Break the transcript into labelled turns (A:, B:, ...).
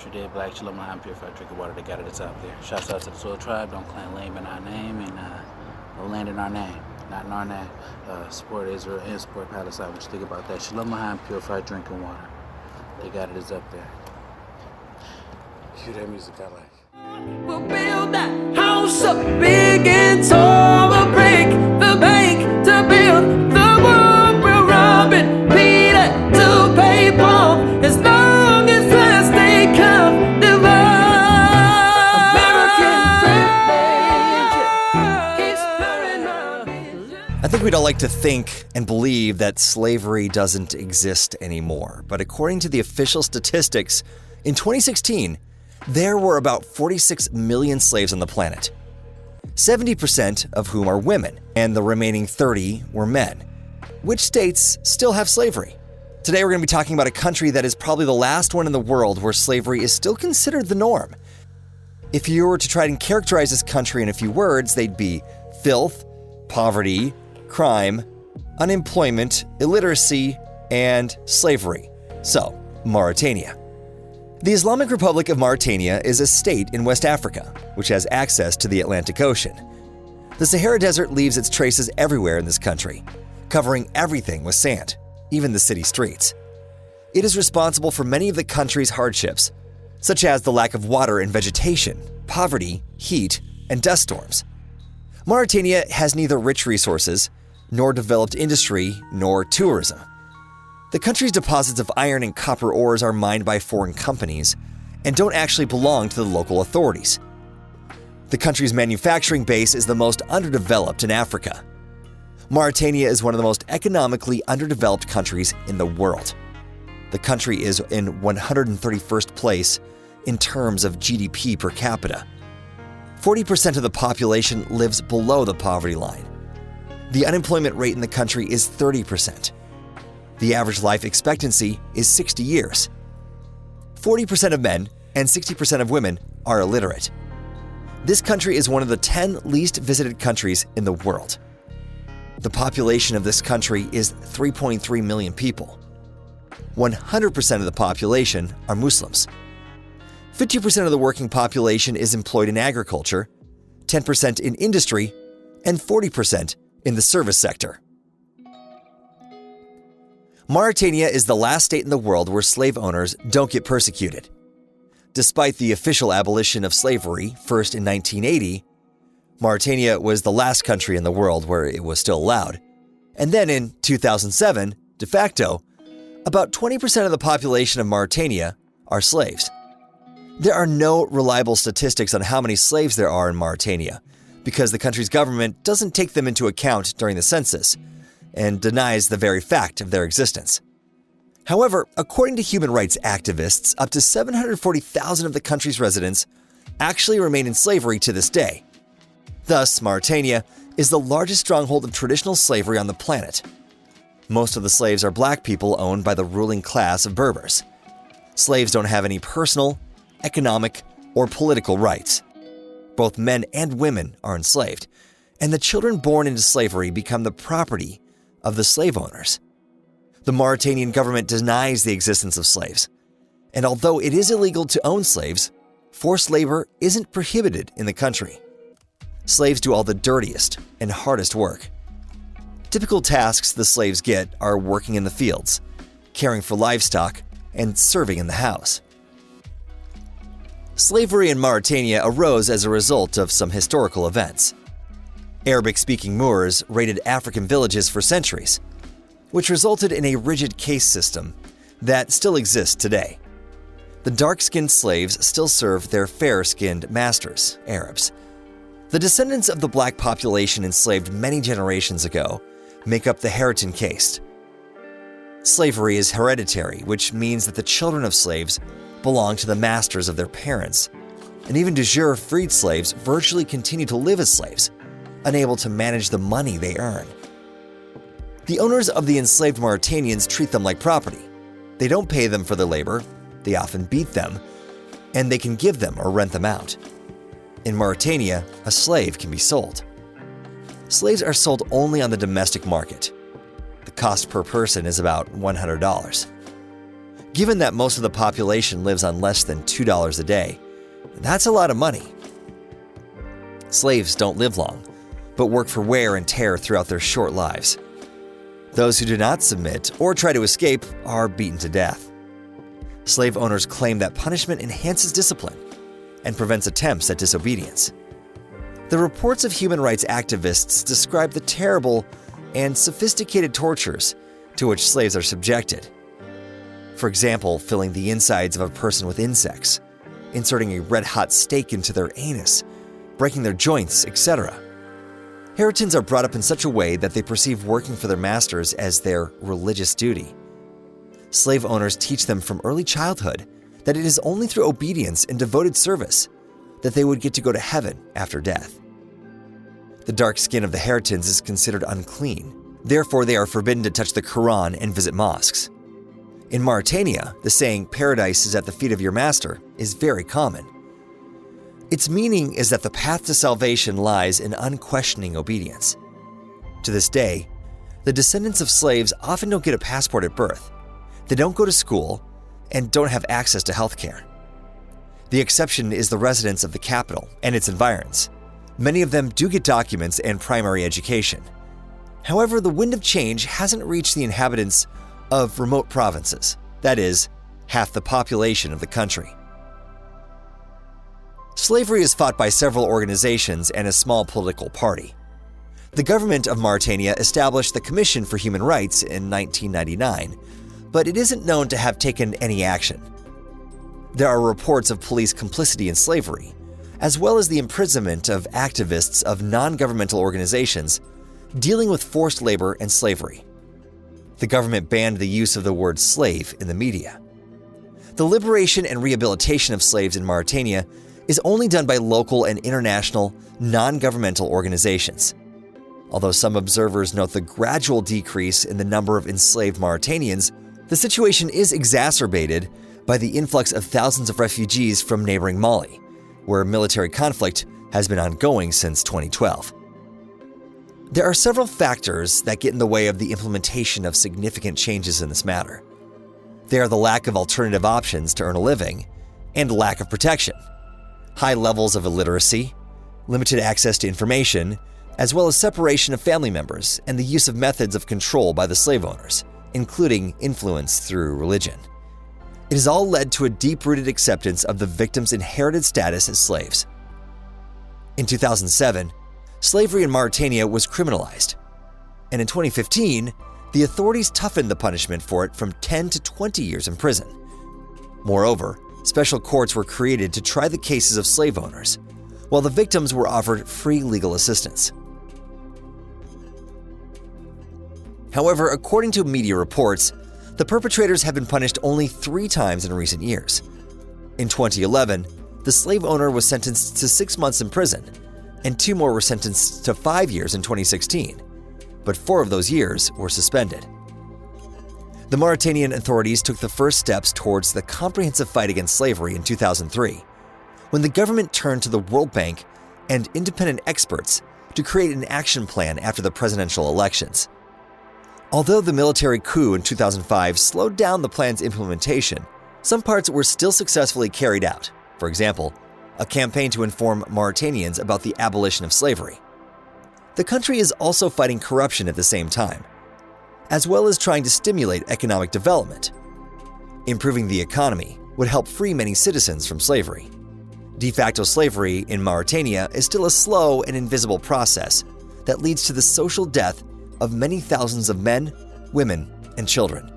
A: you did, Black Shalom L'Chaim, purified drinking water. They got it, it's out there. Shouts out to the Soil Tribe. Don't claim land in our name, and no land in our name. Not in our name. Support Israel and support Palestine. What you think about that? Shalom L'Chaim, purified drinking water. They got it, it's up there. Cue that music I like.
B: We'll build that house up big and tall. We'll break the bank to build the wall. We'll rob it, Peter to pay Paul. As long as last they come divide. American privilege keeps blurring our vision.
C: I think we'd all like to think and believe that slavery doesn't exist anymore. But according to the official statistics, in 2016, there were about 46 million slaves on the planet, 70% of whom are women, and the remaining 30 were men. Which states still have slavery? Today we're going to be talking about a country that is probably the last one in the world where slavery is still considered the norm. If you were to try and characterize this country in a few words, they'd be filth, poverty, crime, unemployment, illiteracy, and slavery. So, Mauritania. The Islamic Republic of Mauritania is a state in West Africa, which has access to the Atlantic Ocean. The Sahara Desert leaves its traces everywhere in this country, covering everything with sand, even the city streets. It is responsible for many of the country's hardships, such as the lack of water and vegetation, poverty, heat, and dust storms. Mauritania has neither rich resources, nor developed industry, nor tourism. The country's deposits of iron and copper ores are mined by foreign companies and don't actually belong to the local authorities. The country's manufacturing base is the most underdeveloped in Africa. Mauritania is one of the most economically underdeveloped countries in the world. The country is in 131st place in terms of GDP per capita. 40% of the population lives below the poverty line. The unemployment rate in the country is 30%. The average life expectancy is 60 years. 40% of men and 60% of women are illiterate. This country is one of the 10 least visited countries in the world. The population of this country is 3.3 million people. 100% of the population are Muslims. 50% of the working population is employed in agriculture, 10% in industry, and 40% in the service sector. Mauritania is the last state in the world where slave owners don't get persecuted. Despite the official abolition of slavery, first in 1980, Mauritania was the last country in the world where it was still allowed. And then in 2007, de facto, about 20% of the population of Mauritania are slaves. There are no reliable statistics on how many slaves there are in Mauritania, because the country's government doesn't take them into account during the census, and denies the very fact of their existence. However, according to human rights activists, up to 740,000 of the country's residents actually remain in slavery to this day. Thus, Mauritania is the largest stronghold of traditional slavery on the planet. Most of the slaves are black people owned by the ruling class of Berbers. Slaves don't have any personal, economic, or political rights. Both men and women are enslaved, and the children born into slavery become the property of the slave owners. The Mauritanian government denies the existence of slaves, and although it is illegal to own slaves, forced labor isn't prohibited in the country. Slaves do all the dirtiest and hardest work. Typical tasks the slaves get are working in the fields, caring for livestock, and serving in the house. Slavery in Mauritania arose as a result of some historical events. Arabic-speaking Moors raided African villages for centuries, which resulted in a rigid caste system that still exists today. The dark-skinned slaves still serve their fair-skinned masters, Arabs. The descendants of the black population enslaved many generations ago make up the Haritan caste. Slavery is hereditary, which means that the children of slaves belong to the masters of their parents, and even de jure freed slaves virtually continue to live as slaves, unable to manage the money they earn. The owners of the enslaved Mauritanians treat them like property. They don't pay them for their labor, they often beat them, and they can give them or rent them out. In Mauritania, a slave can be sold. Slaves are sold only on the domestic market. The cost per person is about $100. Given that most of the population lives on less than $2 a day, that's a lot of money. Slaves don't live long, but work for wear and tear throughout their short lives. Those who do not submit or try to escape are beaten to death. Slave owners claim that punishment enhances discipline and prevents attempts at disobedience. The reports of human rights activists describe the terrible and sophisticated tortures to which slaves are subjected. For example, filling the insides of a person with insects, inserting a red-hot stake into their anus, breaking their joints, etc. Haritans are brought up in such a way that they perceive working for their masters as their religious duty. Slave owners teach them from early childhood that it is only through obedience and devoted service that they would get to go to heaven after death. The dark skin of the Haritans is considered unclean, therefore they are forbidden to touch the Quran and visit mosques. In Mauritania, the saying, "Paradise is at the feet of your master," is very common. Its meaning is that the path to salvation lies in unquestioning obedience. To this day, the descendants of slaves often don't get a passport at birth, they don't go to school, and don't have access to healthcare. The exception is the residents of the capital and its environs. Many of them do get documents and primary education. However, the wind of change hasn't reached the inhabitants of remote provinces, that is, half the population of the country. Slavery is fought by several organizations and a small political party. The government of Mauritania established the Commission for Human Rights in 1999, but it isn't known to have taken any action. There are reports of police complicity in slavery, as well as the imprisonment of activists of non-governmental organizations dealing with forced labor and slavery. The government banned the use of the word slave in the media. The liberation and rehabilitation of slaves in Mauritania is only done by local and international non-governmental organizations. Although some observers note the gradual decrease in the number of enslaved Mauritanians, the situation is exacerbated by the influx of thousands of refugees from neighboring Mali, where military conflict has been ongoing since 2012. There are several factors that get in the way of the implementation of significant changes in this matter. They are the lack of alternative options to earn a living and lack of protection, high levels of illiteracy, limited access to information, as well as separation of family members and the use of methods of control by the slave owners, including influence through religion. It has all led to a deep-rooted acceptance of the victim's inherited status as slaves. In 2007, slavery in Mauritania was criminalized, and in 2015, the authorities toughened the punishment for it from 10 to 20 years in prison. Moreover, special courts were created to try the cases of slave owners, while the victims were offered free legal assistance. However, according to media reports, the perpetrators have been punished only 3 times in recent years. In 2011, the slave owner was sentenced to 6 months in prison, and 2 more were sentenced to 5 years in 2016, but 4 of those years were suspended. The Mauritanian authorities took the first steps towards the comprehensive fight against slavery in 2003, when the government turned to the World Bank and independent experts to create an action plan after the presidential elections. Although the military coup in 2005 slowed down the plan's implementation, some parts were still successfully carried out. For example, a campaign to inform Mauritanians about the abolition of slavery. The country is also fighting corruption at the same time, as well as trying to stimulate economic development. Improving the economy would help free many citizens from slavery. De facto slavery in Mauritania is still a slow and invisible process that leads to the social death of many thousands of men, women, and children.